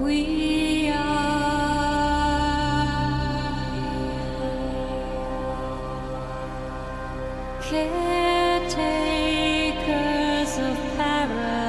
We are caretakers of paradise.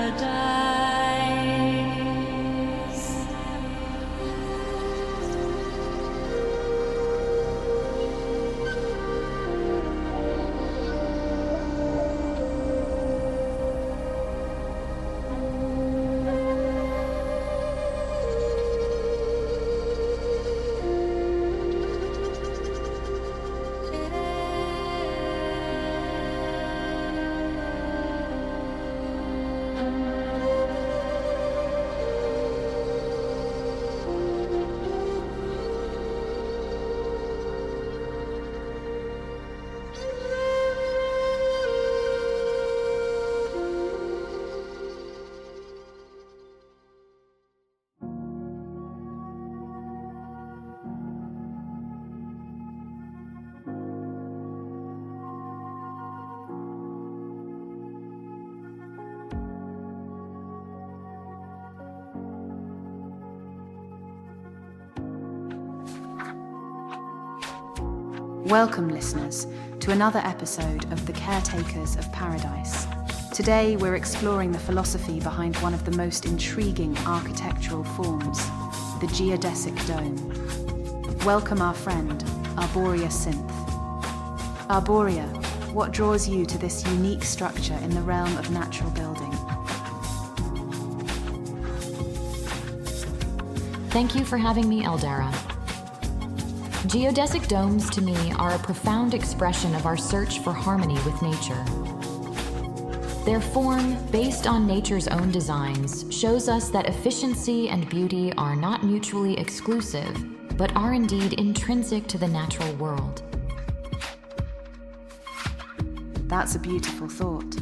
Welcome, listeners, to another episode of the Caretakers of Paradise. Today, we're exploring the philosophy behind one of the most intriguing architectural forms, the geodesic dome. Welcome our friend, Arboria Synth. Arboria, what draws you to this unique structure in the realm of natural building? Thank you for having me, Eldara. Geodesic domes, to me, are a profound expression of our search for harmony with nature. Their form, based on nature's own designs, shows us that efficiency and beauty are not mutually exclusive, but are indeed intrinsic to the natural world. That's a beautiful thought.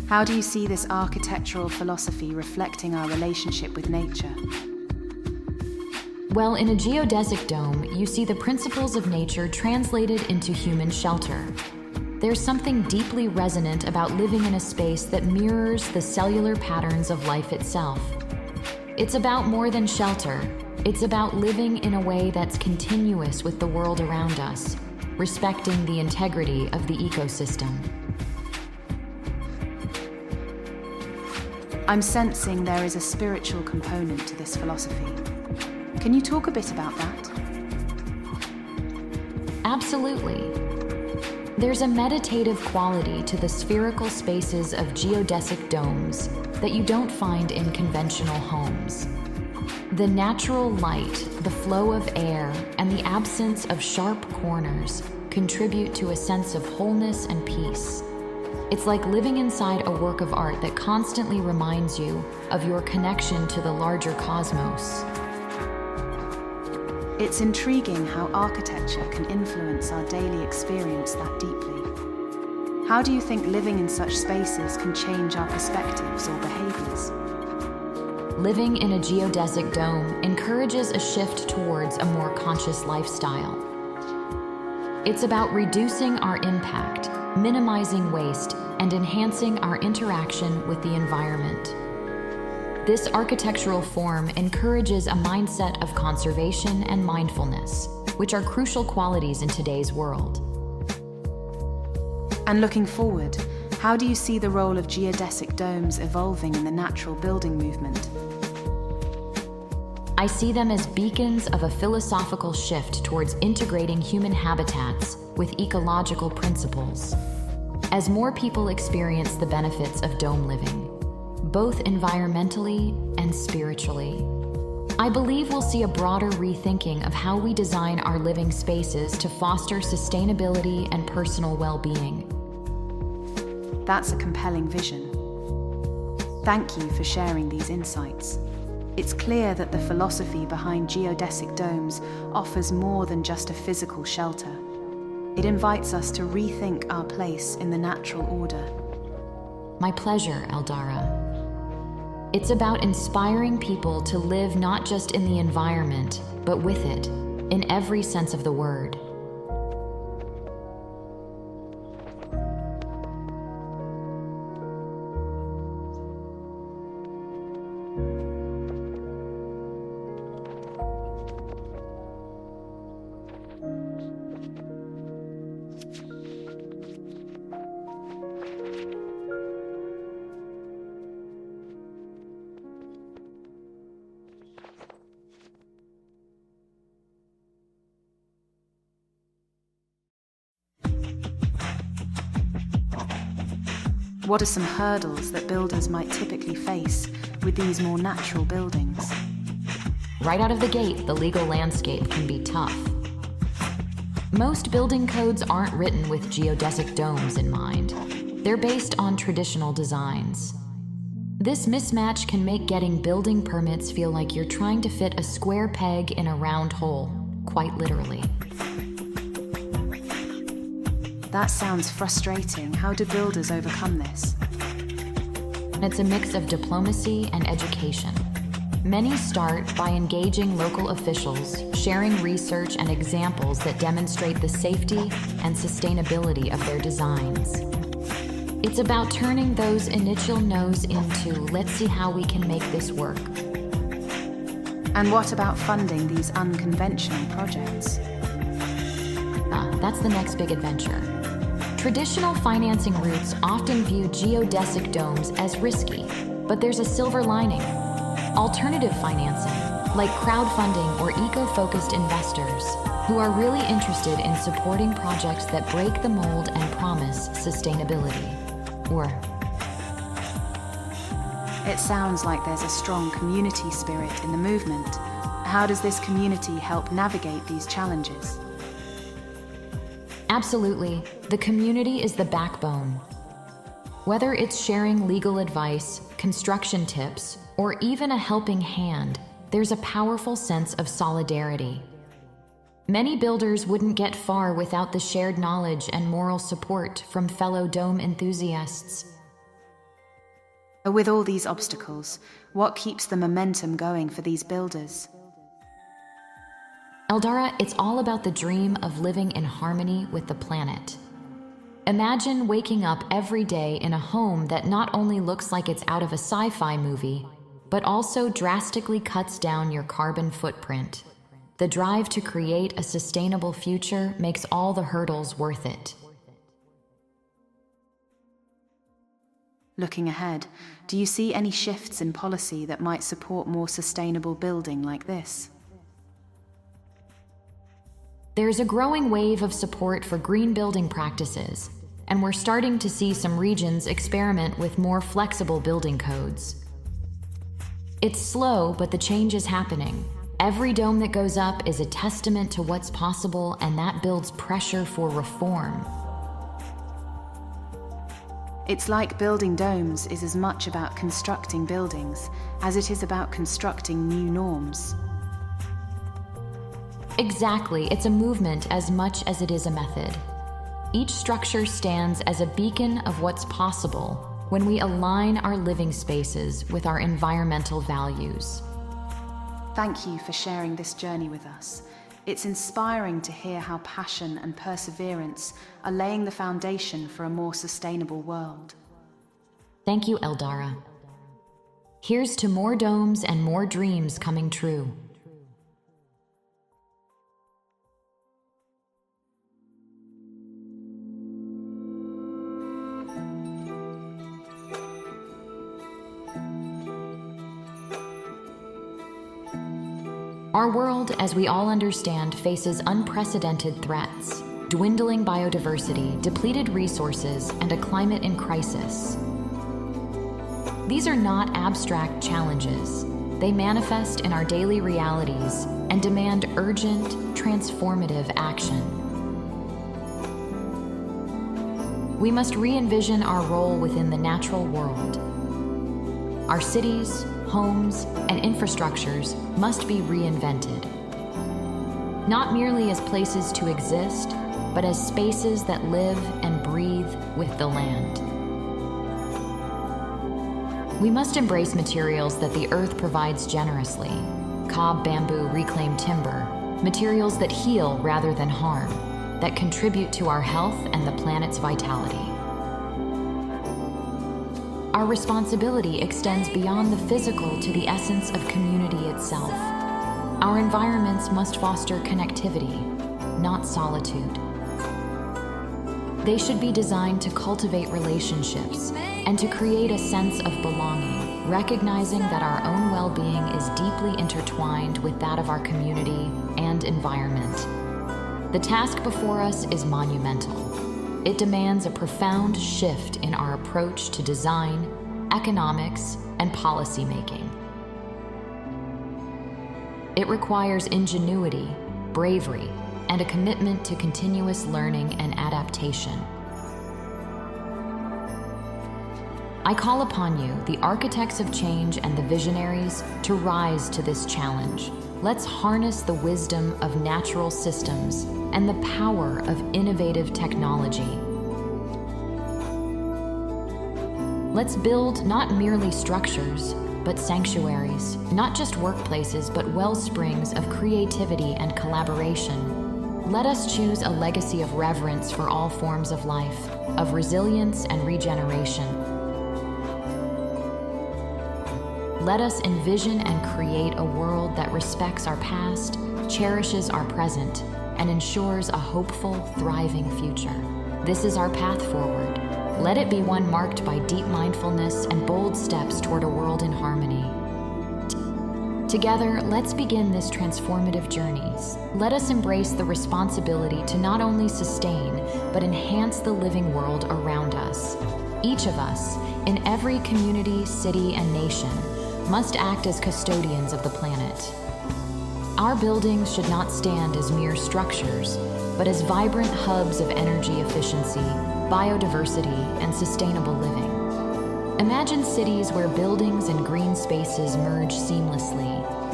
How do you see this architectural philosophy reflecting our relationship with nature? Well, in a geodesic dome, you see the principles of nature translated into human shelter. There's something deeply resonant about living in a space that mirrors the cellular patterns of life itself. It's about more than shelter. It's about living in a way that's continuous with the world around us, respecting the integrity of the ecosystem. I'm sensing there is a spiritual component to this philosophy. Can you talk a bit about that? Absolutely. There's a meditative quality to the spherical spaces of geodesic domes that you don't find in conventional homes. The natural light, the flow of air, and the absence of sharp corners contribute to a sense of wholeness and peace. It's like living inside a work of art that constantly reminds you of your connection to the larger cosmos. It's intriguing how architecture can influence our daily experience that deeply. How do you think living in such spaces can change our perspectives or behaviors? Living in a geodesic dome encourages a shift towards a more conscious lifestyle. It's about reducing our impact, minimizing waste, and enhancing our interaction with the environment. This architectural form encourages a mindset of conservation and mindfulness, which are crucial qualities in today's world. And looking forward, how do you see the role of geodesic domes evolving in the natural building movement? I see them as beacons of a philosophical shift towards integrating human habitats with ecological principles. As more people experience the benefits of dome living, both environmentally and spiritually, I believe we'll see a broader rethinking of how we design our living spaces to foster sustainability and personal well-being. That's a compelling vision. Thank you for sharing these insights. It's clear that the philosophy behind geodesic domes offers more than just a physical shelter. It invites us to rethink our place in the natural order. My pleasure, Eldara. It's about inspiring people to live not just in the environment, but with it, in every sense of the word. What are some hurdles that builders might typically face with these more natural buildings? Right out of the gate, the legal landscape can be tough. Most building codes aren't written with geodesic domes in mind. They're based on traditional designs. This mismatch can make getting building permits feel like you're trying to fit a square peg in a round hole, quite literally. That sounds frustrating. How do builders overcome this? It's a mix of diplomacy and education. Many start by engaging local officials, sharing research and examples that demonstrate the safety and sustainability of their designs. It's about turning those initial no's into, let's see how we can make this work. And what about funding these unconventional projects? That's the next big adventure. Traditional financing routes often view geodesic domes as risky, but there's a silver lining. Alternative financing, like crowdfunding or eco-focused investors, who are really interested in supporting projects that break the mold and promise sustainability. It sounds like there's a strong community spirit in the movement. How does this community help navigate these challenges? Absolutely. The community is the backbone. Whether it's sharing legal advice, construction tips, or even a helping hand, there's a powerful sense of solidarity. Many builders wouldn't get far without the shared knowledge and moral support from fellow dome enthusiasts. With all these obstacles, what keeps the momentum going for these builders? Eldara, it's all about the dream of living in harmony with the planet. Imagine waking up every day in a home that not only looks like it's out of a sci-fi movie, but also drastically cuts down your carbon footprint. The drive to create a sustainable future makes all the hurdles worth it. Looking ahead, do you see any shifts in policy that might support more sustainable building like this? There's a growing wave of support for green building practices, and we're starting to see some regions experiment with more flexible building codes. It's slow, but the change is happening. Every dome that goes up is a testament to what's possible, and that builds pressure for reform. It's like building domes is as much about constructing buildings as it is about constructing new norms. Exactly, it's a movement as much as it is a method. Each structure stands as a beacon of what's possible when we align our living spaces with our environmental values. Thank you for sharing this journey with us. It's inspiring to hear how passion and perseverance are laying the foundation for a more sustainable world. Thank you, Eldara. Here's to more domes and more dreams coming true. Our world, as we all understand, faces unprecedented threats: dwindling biodiversity, depleted resources, and a climate in crisis. These are not abstract challenges. They manifest in our daily realities and demand urgent, transformative action. We must re-envision our role within the natural world. Our cities, homes, and infrastructures must be reinvented. Not merely as places to exist, but as spaces that live and breathe with the land. We must embrace materials that the earth provides generously: cob, bamboo, reclaimed timber, materials that heal rather than harm, that contribute to our health and the planet's vitality. Our responsibility extends beyond the physical to the essence of community itself. Our environments must foster connectivity, not solitude. They should be designed to cultivate relationships and to create a sense of belonging, recognizing that our own well-being is deeply intertwined with that of our community and environment. The task before us is monumental. It demands a profound shift in our approach to design, economics, and policymaking. It requires ingenuity, bravery, and a commitment to continuous learning and adaptation. I call upon you, the architects of change and the visionaries, to rise to this challenge. Let's harness the wisdom of natural systems and the power of innovative technology. Let's build not merely structures, but sanctuaries, not just workplaces, but wellsprings of creativity and collaboration. Let us choose a legacy of reverence for all forms of life, of resilience and regeneration. Let us envision and create a world that respects our past, cherishes our present, and ensures a hopeful, thriving future. This is our path forward. Let it be one marked by deep mindfulness and bold steps toward a world in harmony. Together, let's begin this transformative journey. Let us embrace the responsibility to not only sustain, but enhance the living world around us. Each of us, in every community, city, and nation, must act as custodians of the planet. Our buildings should not stand as mere structures, but as vibrant hubs of energy efficiency, biodiversity, and sustainable living. Imagine cities where buildings and green spaces merge seamlessly,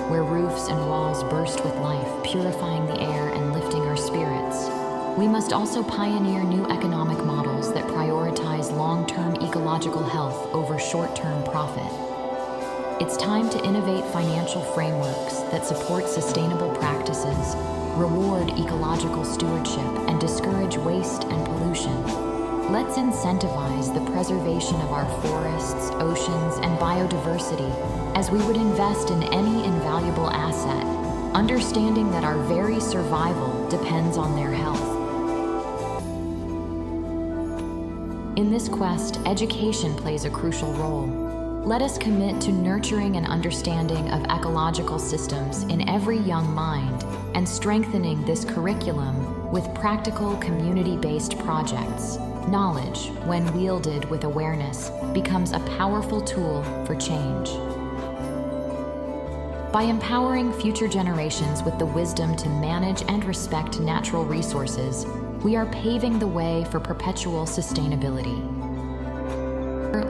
where roofs and walls burst with life, purifying the air and lifting our spirits. We must also pioneer new economic models that prioritize long-term ecological health over short-term profit. It's time to innovate financial frameworks that support sustainable practices, reward ecological stewardship, and discourage waste and pollution. Let's incentivize the preservation of our forests, oceans, and biodiversity as we would invest in any invaluable asset, understanding that our very survival depends on their health. In this quest, education plays a crucial role. Let us commit to nurturing an understanding of ecological systems in every young mind and strengthening this curriculum with practical community-based projects. Knowledge, when wielded with awareness, becomes a powerful tool for change. By empowering future generations with the wisdom to manage and respect natural resources, we are paving the way for perpetual sustainability.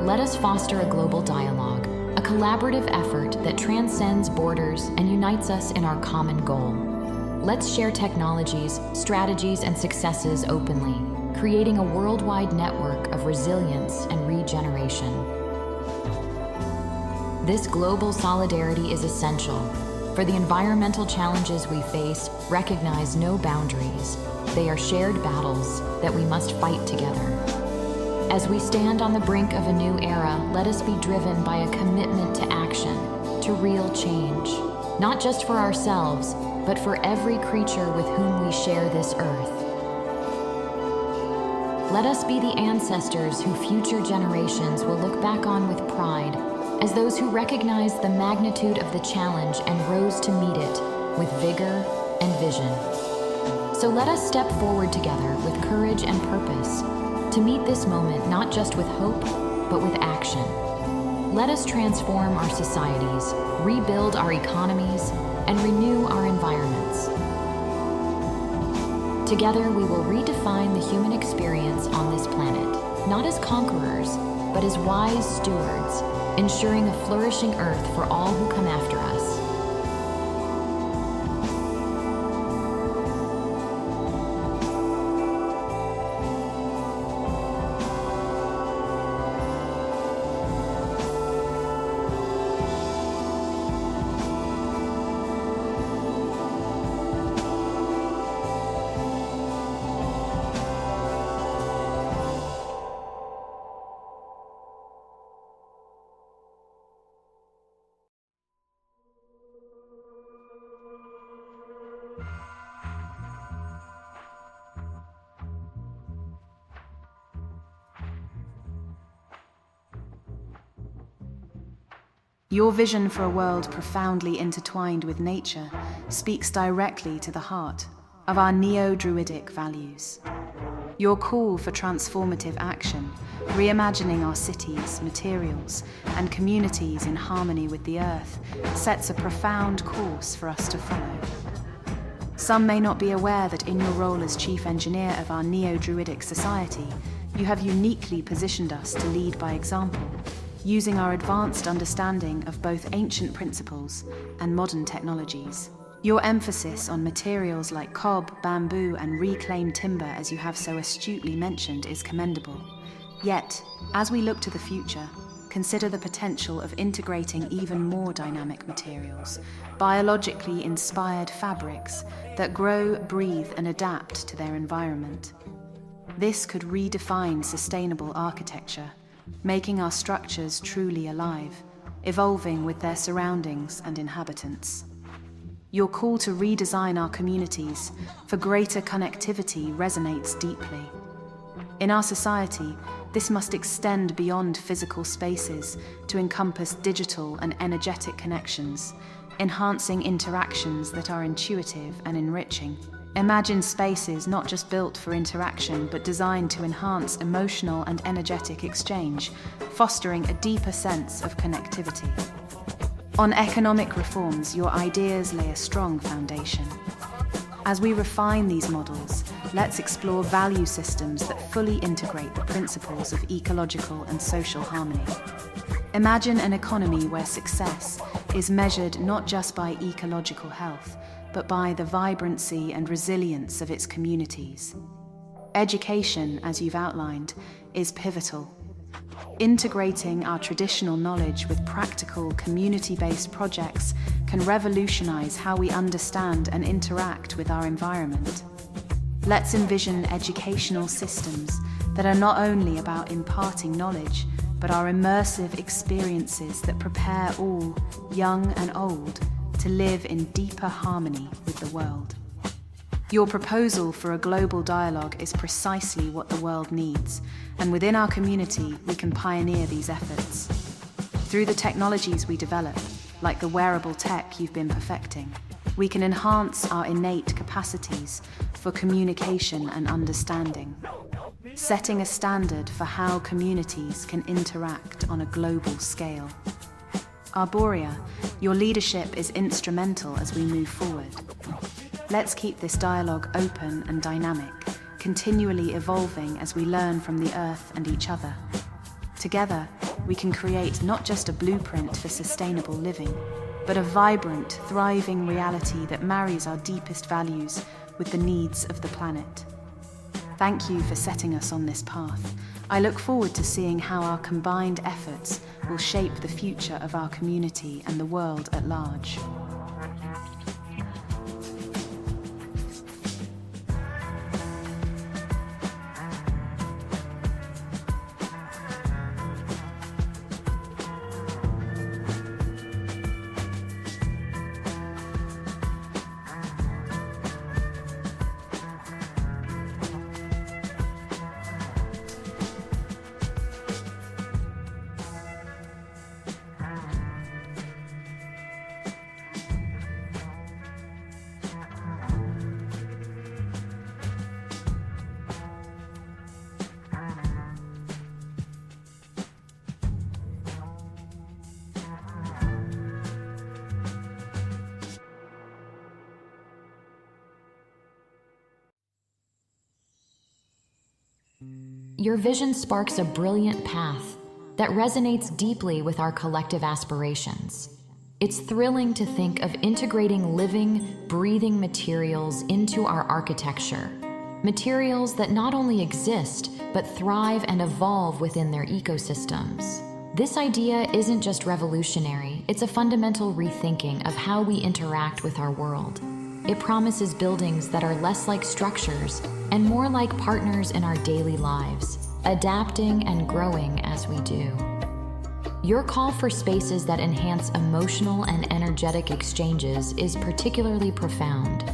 Let us foster a global dialogue, a collaborative effort that transcends borders and unites us in our common goal. Let's share technologies, strategies, and successes openly, creating a worldwide network of resilience and regeneration. This global solidarity is essential, for the environmental challenges we face recognize no boundaries. They are shared battles that we must fight together. As we stand on the brink of a new era, let us be driven by a commitment to action, to real change, not just for ourselves, but for every creature with whom we share this earth. Let us be the ancestors who future generations will look back on with pride, as those who recognized the magnitude of the challenge and rose to meet it with vigor and vision. So let us step forward together with courage and purpose to meet this moment not just with hope, but with action. Let us transform our societies, rebuild our economies, and renew our environments. Together, we will redefine the human experience on this planet, not as conquerors, but as wise stewards, ensuring a flourishing earth for all who come after us. Your vision for a world profoundly intertwined with nature speaks directly to the heart of our neo-Druidic values. Your call for transformative action, reimagining our cities, materials, and communities in harmony with the earth, sets a profound course for us to follow. Some may not be aware that in your role as chief engineer of our neo-Druidic society, you have uniquely positioned us to lead by example, using our advanced understanding of both ancient principles and modern technologies. Your emphasis on materials like cob, bamboo, and reclaimed timber, as you have so astutely mentioned, is commendable. Yet, as we look to the future, consider the potential of integrating even more dynamic materials, biologically inspired fabrics that grow, breathe, and adapt to their environment. This could redefine sustainable architecture, making our structures truly alive, evolving with their surroundings and inhabitants. Your call to redesign our communities for greater connectivity resonates deeply. In our society, this must extend beyond physical spaces to encompass digital and energetic connections, enhancing interactions that are intuitive and enriching. Imagine spaces not just built for interaction, but designed to enhance emotional and energetic exchange, fostering a deeper sense of connectivity. On economic reforms, your ideas lay a strong foundation. As we refine these models, let's explore value systems that fully integrate the principles of ecological and social harmony. Imagine an economy where success is measured not just by ecological health, but by the vibrancy and resilience of its communities. Education, as you've outlined, is pivotal. Integrating our traditional knowledge with practical, community-based projects can revolutionize how we understand and interact with our environment. Let's envision educational systems that are not only about imparting knowledge, but are immersive experiences that prepare all, young and old, to live in deeper harmony with the world. Your proposal for a global dialogue is precisely what the world needs, and within our community, we can pioneer these efforts. Through the technologies we develop, like the wearable tech you've been perfecting, we can enhance our innate capacities for communication and understanding, setting a standard for how communities can interact on a global scale. Arboria, your leadership is instrumental as we move forward. Let's keep this dialogue open and dynamic, continually evolving as we learn from the earth and each other. Together, we can create not just a blueprint for sustainable living, but a vibrant, thriving reality that marries our deepest values with the needs of the planet. Thank you for setting us on this path. I look forward to seeing how our combined efforts will shape the future of our community and the world at large. Your vision sparks a brilliant path, that resonates deeply with our collective aspirations. It's thrilling to think of integrating living, breathing materials into our architecture. Materials that not only exist, but thrive and evolve within their ecosystems. This idea isn't just revolutionary, it's a fundamental rethinking of how we interact with our world. It promises buildings that are less like structures and more like partners in our daily lives, adapting and growing as we do. Your call for spaces that enhance emotional and energetic exchanges is particularly profound.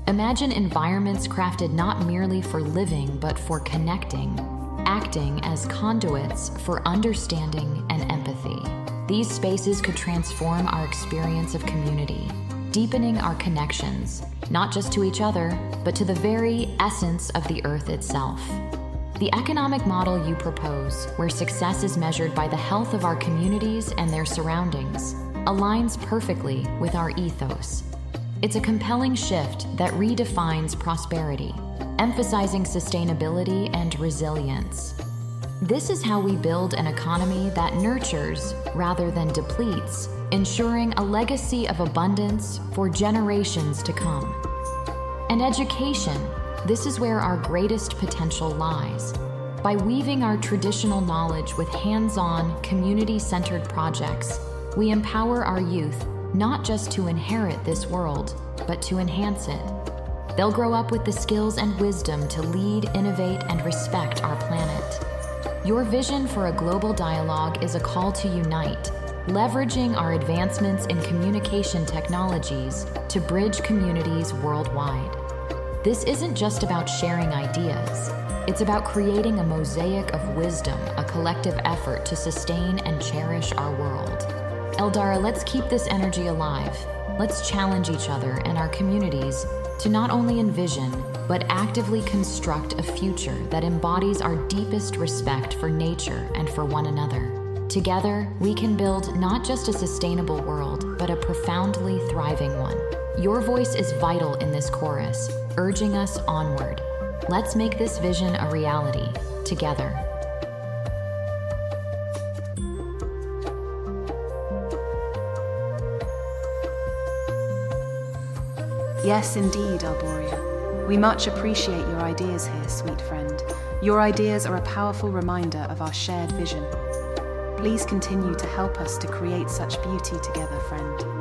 Imagine environments crafted not merely for living but for connecting, acting as conduits for understanding and empathy. These spaces could transform our experience of community, deepening our connections, not just to each other, but to the very essence of the earth itself. The economic model you propose, where success is measured by the health of our communities and their surroundings, aligns perfectly with our ethos. It's a compelling shift that redefines prosperity, emphasizing sustainability and resilience. This is how we build an economy that nurtures rather than depletes, ensuring a legacy of abundance for generations to come. And education, this is where our greatest potential lies. By weaving our traditional knowledge with hands-on, community-centered projects, we empower our youth not just to inherit this world, but to enhance it. They'll grow up with the skills and wisdom to lead, innovate, and respect our planet. Your vision for a global dialogue is a call to unite, leveraging our advancements in communication technologies to bridge communities worldwide. This isn't just about sharing ideas. It's about creating a mosaic of wisdom, a collective effort to sustain and cherish our world. Eldara, let's keep this energy alive. Let's challenge each other and our communities to not only envision, but actively construct a future that embodies our deepest respect for nature and for one another. Together, we can build not just a sustainable world, but a profoundly thriving one. Your voice is vital in this chorus, urging us onward. Let's make this vision a reality, together. Yes, indeed, Arboria. We much appreciate your ideas here, sweet friend. Your ideas are a powerful reminder of our shared vision. Please continue to help us to create such beauty together, friend.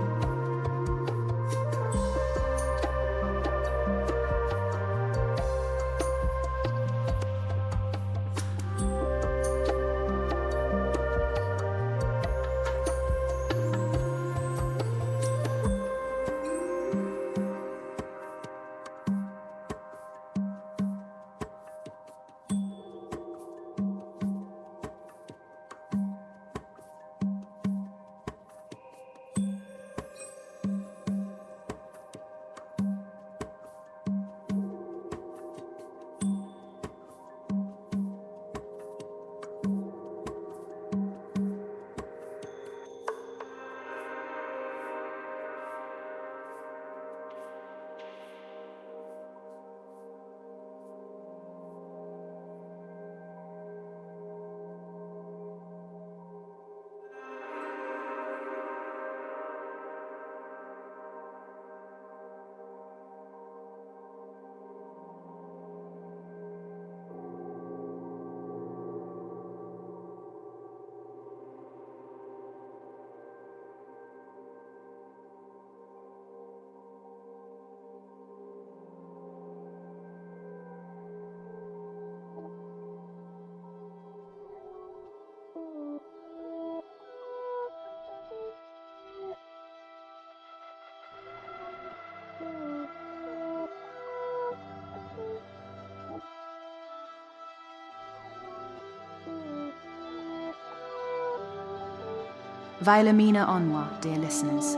Vailamina Onwa, dear listeners.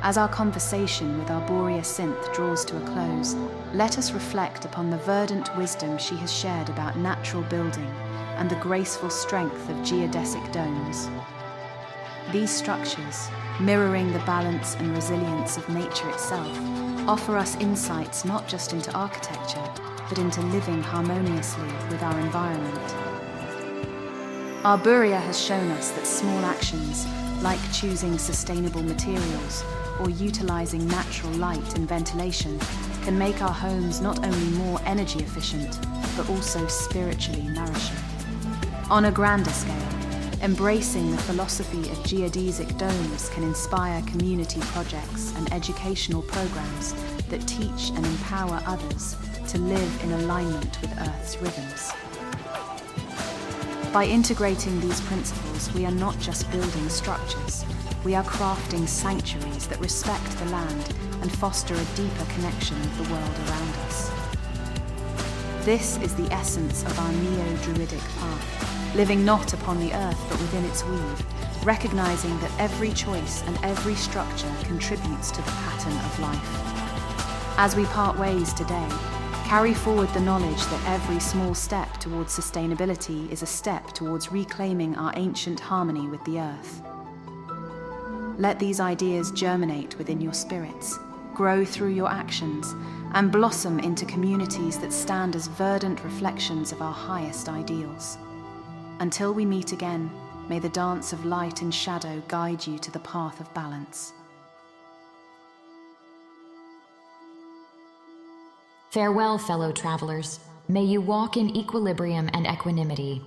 As our conversation with Arboria Synth draws to a close, let us reflect upon the verdant wisdom she has shared about natural building and the graceful strength of geodesic domes. These structures, mirroring the balance and resilience of nature itself, offer us insights not just into architecture, but into living harmoniously with our environment. Arbouria has shown us that small actions, like choosing sustainable materials or utilizing natural light and ventilation, can make our homes not only more energy efficient, but also spiritually nourishing. On a grander scale, embracing the philosophy of geodesic domes can inspire community projects and educational programs that teach and empower others to live in alignment with Earth's rhythms. By integrating these principles, we are not just building structures, we are crafting sanctuaries that respect the land and foster a deeper connection with the world around us. This is the essence of our neo-druidic path, living not upon the earth but within its weave, recognizing that every choice and every structure contributes to the pattern of life. As we part ways today, carry forward the knowledge that every small step towards sustainability is a step towards reclaiming our ancient harmony with the earth. Let these ideas germinate within your spirits, grow through your actions, and blossom into communities that stand as verdant reflections of our highest ideals. Until we meet again, may the dance of light and shadow guide you to the path of balance. Farewell, fellow travelers. May you walk in equilibrium and equanimity,